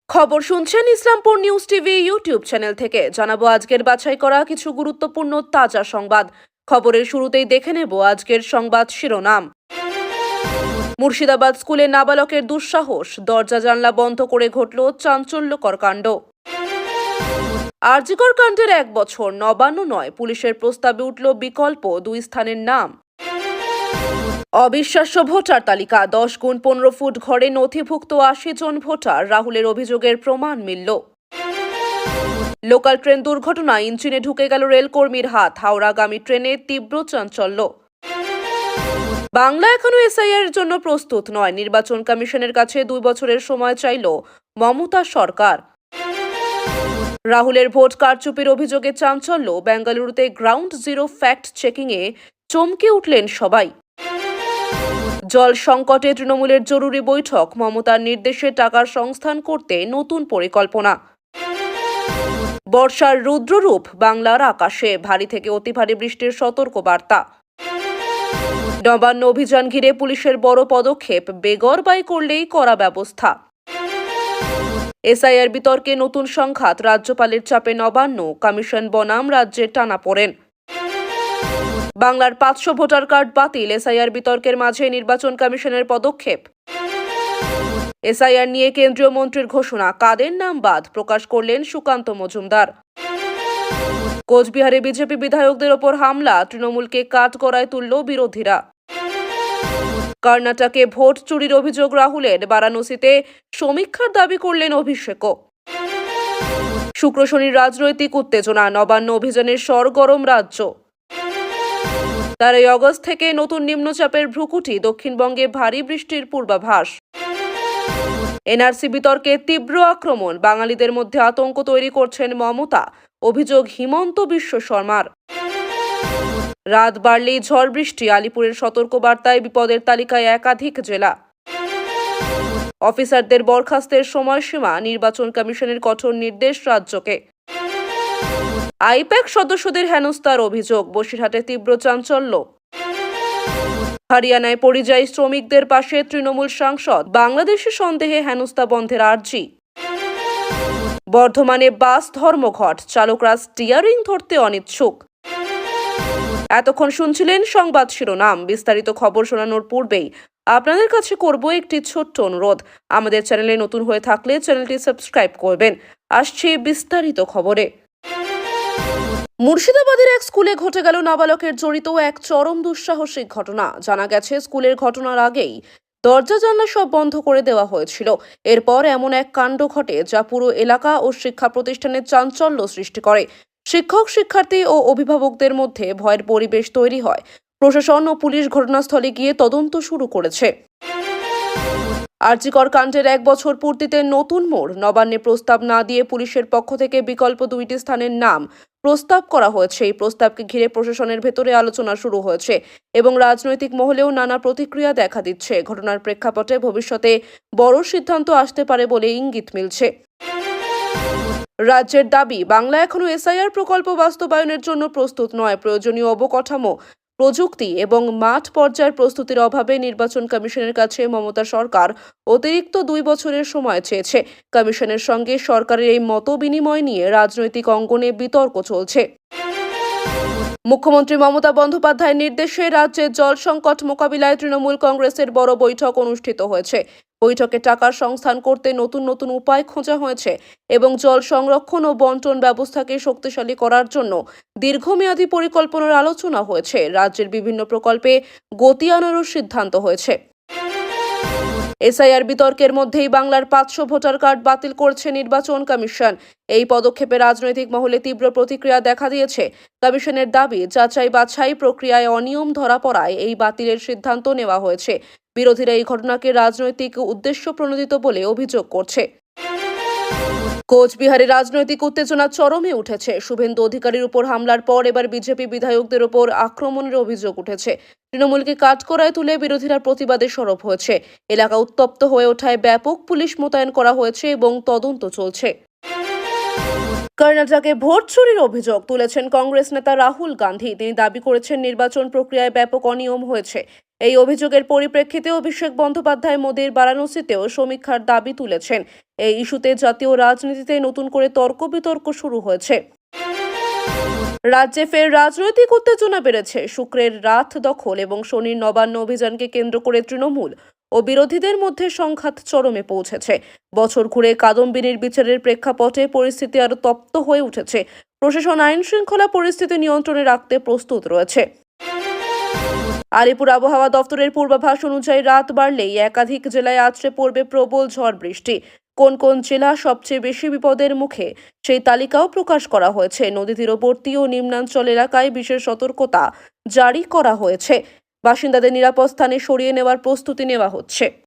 খবর শুনছেন Islampur news TV YouTube channel থেকে। জানাবো আজকের বাছাই করা কিছু গুরুত্বপূর্ণ তাজা সংবাদ। খবরের শুরুতেই দেখে নেব আজকের সংবাদ শিরোনাম। মুর্শিদাবাদ স্কুলে নাবালকের দুঃসাহস, দরজা জানলা বন্ধ করে ঘটল চাঞ্চল্যকর কাণ্ড। আরজিকর কাণ্ডের 1 বছর, নবান্ন নয়, পুলিশের প্রস্তাবে উঠল বিকল্প 2 স্থানের নাম। অবিশ্বাস্য ভোটার তালিকা, 10 গুণ 15 ফুট ঘরে নথিভুক্ত 80 জন ভোটার, রাহুলের অভিযোগের প্রমাণ মিলল। লোকাল ট্রেন দুর্ঘটনায় ইঞ্জিনে ঢুকে গেল রেলকর্মীর হাত, হাওড়াগামী ট্রেনে তীব্র চাঞ্চল্য। বাংলা এখনো এসআইআর জন্য প্রস্তুত নয়, নির্বাচন কমিশনের কাছে 2 বছরের সময় চাইল মমতা সরকার। রাহুলের ভোট কারচুপির অভিযোগে চাঞ্চল্য, বেঙ্গালুরুতে গ্রাউন্ড জিরো ফ্যাক্ট চেকিংয়ে চমকে উঠলেন সবাই। জল সংকটে তৃণমূলের জরুরি বৈঠক, মমতার নির্দেশে টাকার সংস্থান করতে নতুন পরিকল্পনা। বর্ষার রুদ্ররূপ বাংলার আকাশে, ভারী থেকে অতি ভারী বৃষ্টির সতর্ক বার্তা। নবান্ন অভিযান ঘিরে পুলিশের বড় পদক্ষেপ, বেগরবাই করলেই কড়া ব্যবস্থা। এসআইআর বিতর্কে নতুন সংঘাত, রাজ্যপালের চাপে নবান্ন, কমিশন বনাম রাজ্যের টানাপোড়েন। বাংলার 500 ভোটার কার্ড বাতিল, এসআইআর বিতর্কের মাঝে নির্বাচন কমিশনের পদক্ষেপ। এসআইআর নিয়ে কেন্দ্রীয় মন্ত্রীর ঘোষণা, কাদের নাম বাদ প্রকাশ করলেন সুকান্ত মজুমদার। কোচবিহারে বিজেপি বিধায়কদের ওপর হামলা, তৃণমূলকে কাঠগড়ায় তুলল বিরোধীরা। কর্ণাটকে ভোট চুরির অভিযোগ রাহুলের, বারাণসীতে সমীক্ষার দাবি করলেন অভিষেকও। শুক্র শনির রাজনৈতিক উত্তেজনা, নবান্ন অভিযানের সরগরম রাজ্য। 13 আগস্ট থেকে নতুন নিম্নচাপের ভ্রুকুটি, দক্ষিণবঙ্গে ভারী বৃষ্টির পূর্বাভাস। এনআরসি বিতর্কে তীব্র আক্রমণ, বাঙালিদের মধ্যে আতঙ্ক তৈরি করছেন মমতা, অভিযোগ হিমন্ত বিশ্ব শর্মার। রাত বাড়লেই ঝড় বৃষ্টি, আলিপুরের সতর্কবার্তায় বিপদের তালিকায় একাধিক জেলা। অফিসারদের বরখাস্তের সময়সীমা, নির্বাচন কমিশনের কঠোর নির্দেশ রাজ্যকে। আইপ্যাক সদস্যদের হেনস্থার অভিযোগ, বসিরহাটে তীব্র চাঞ্চল্য। হরিয়ানায় পরিযায়ী শ্রমিকদের পাশে তৃণমূল সাংসদ, বাংলাদেশি সন্দেহে হেনস্থা বন্ধের আর্জি। বর্ধমানে বাস ধর্মঘট, চালকরা স্টিয়ারিং ধরতে অনিচ্ছুক। এতক্ষণ শুনছিলেন সংবাদ শিরোনাম। বিস্তারিত খবর শোনানোর পূর্বেই আপনাদের কাছে করব একটি ছোট্ট অনুরোধ, আমাদের চ্যানেলে নতুন হয়ে থাকলে চ্যানেলটি সাবস্ক্রাইব করবেন। আসছে বিস্তারিত খবরে। মুর্শিদাবাদের এক স্কুলে ঘটে গেল নাবালকের জড়িত এক চরম দুঃসাহসিক ঘটনা। জানা গেছে, স্কুলের ঘটনার আগেই দরজা জানলা সব বন্ধ করে দেওয়া হয়েছিল। এরপর এমন এক কাণ্ড ঘটে যা পুরো এলাকা ও শিক্ষা প্রতিষ্ঠানের চাঞ্চল্য সৃষ্টি করে। শিক্ষক, শিক্ষার্থী ও অভিভাবকদের মধ্যে ভয়ের পরিবেশ তৈরি হয়। প্রশাসন ও পুলিশ ঘটনাস্থলে গিয়ে তদন্ত শুরু করেছে। আরজিকর কাণ্ডের 1 বছর পূর্তিতে নতুন মোড়, নবান্নে প্রস্তাব না দিয়ে পুলিশের পক্ষ থেকে বিকল্প 2টি স্থানের নাম প্রস্তাব করা হয়েছে। এই প্রস্তাবকে ঘিরে প্রশাসনের ভেতরে আলোচনা শুরু হয়েছে এবং রাজনৈতিক মহলেও নানা প্রতিক্রিয়া দেখা দিচ্ছে। ঘটনার প্রেক্ষাপটে ভবিষ্যতে বড় সিদ্ধান্ত আসতে পারে বলে ইঙ্গিত মিলছে। রাজ্যের দাবি, বাংলা এখনো এসআইআর প্রকল্প বাস্তবায়নের জন্য প্রস্তুত নয়। প্রয়োজনীয় অবকাঠামো, প্রযুক্তি এবং মাঠ পর্যায়ের প্রস্তুতির অভাবে নির্বাচন কমিশনের কাছে মমতা সরকার অতিরিক্ত 2 বছরের সময় চেয়েছে। কমিশনের সঙ্গে সরকারের এই মত বিনিময় নিয়ে রাজনৈতিক অঙ্গনে বিতর্ক চলছে। মুখ্যমন্ত্রী মমতা বন্দ্যোপাধ্যায়ের নির্দেশে রাজ্যে জল সংকট মোকাবিলায় তৃণমূল কংগ্রেসের বড় বৈঠক অনুষ্ঠিত হয়েছে। বৈঠকে টাকার সংস্থান করতে নতুন নতুন উপায় খোঁজা হয়েছে এবং জল সংরক্ষণ ও বন্টন ব্যবস্থাকে শক্তিশালী করার জন্য দীর্ঘমেয়াদী পরিকল্পনার আলোচনা হয়েছে। রাজ্যের বিভিন্ন প্রকল্পে গতি আনারও সিদ্ধান্ত হয়েছে। এসআইআর বিতর্কের মধ্যেই বাংলার 500 ভোটার কার্ড বাতিল করছে নির্বাচন কমিশন। এই পদক্ষেপে রাজনৈতিক মহলে তীব্র প্রতিক্রিয়া দেখা দিয়েছে। কমিশনের দাবি, যাচাই বাছাই প্রক্রিয়ায় অনিয়ম ধরা পড়ায় এই বাতিলের সিদ্ধান্ত নেওয়া হয়েছে। বিরোধীরা এই ঘটনাকে রাজনৈতিক উদ্দেশ্য প্রণোদিত বলে অভিযোগ করছে। কোচবিহারে রাজনৈতিক উত্তেজনা চরমে উঠেছে। শুভেন্দু অধিকারীর উপর হামলার পর এবার বিজেপি বিধায়কদের উপর আক্রমণের অভিযোগ উঠেছে। তৃণমূলকে কাঠগড়ায় তুলে বিরোধীরা প্রতিবাদে সরব হয়েছে। এলাকা উত্তপ্ত হয়ে ওঠায় ব্যাপক পুলিশ মোতায়েন করা হয়েছে এবং তদন্ত চলছে। কর্ণাটকে ভোট চুরির অভিযোগ তুলেছেন কংগ্রেস নেতা রাহুল গান্ধী। তিনি দাবি করেছেন, নির্বাচন প্রক্রিয়ায় ব্যাপক অনিয়ম হয়েছে। এই অভিযোগের পরিপ্রেক্ষিতে অভিষেক বন্দ্যোপাধ্যায় মোদির বারাণসীতেও সমীক্ষার দাবি তুলেছেন। এই ইস্যুতে জাতীয় রাজনীতিতে নতুন করে তর্ক বিতর্ক শুরু হয়েছে। রাজ্যে ফের রাজনৈতিক উত্তেজনা বেড়েছে। শুক্রের রাত দখল এবং শনির নবান্ন অভিযানকে কেন্দ্র করে তৃণমূল ও বিরোধীদের মধ্যে সংঘাত চরমে পৌঁছেছে। বছর ঘুরে কাদম্বিনীর বিচারের প্রেক্ষাপটে পরিস্থিতি আরো তপ্ত হয়ে উঠেছে। প্রশাসন আইন শৃঙ্খলা পরিস্থিতি নিয়ন্ত্রণে রাখতে প্রস্তুত রয়েছে। আলিপুর আবহাওয়া দফতরের পূর্বাভাস অনুযায়ী রাত বাড়লেই একাধিক জেলায় আছড়ে পড়বে প্রবল ঝড় বৃষ্টি। কোন কোন জেলা সবচেয়ে বেশি বিপদের মুখে সেই তালিকাও প্রকাশ করা হয়েছে। নদী তীরবর্তী ও নিম্নাঞ্চল এলাকায় বিশেষ সতর্কতা জারি করা হয়েছে। বাসিন্দাদের নিরাপদ স্থানে সরিয়ে নেওয়ার প্রস্তুতি নেওয়া হচ্ছে।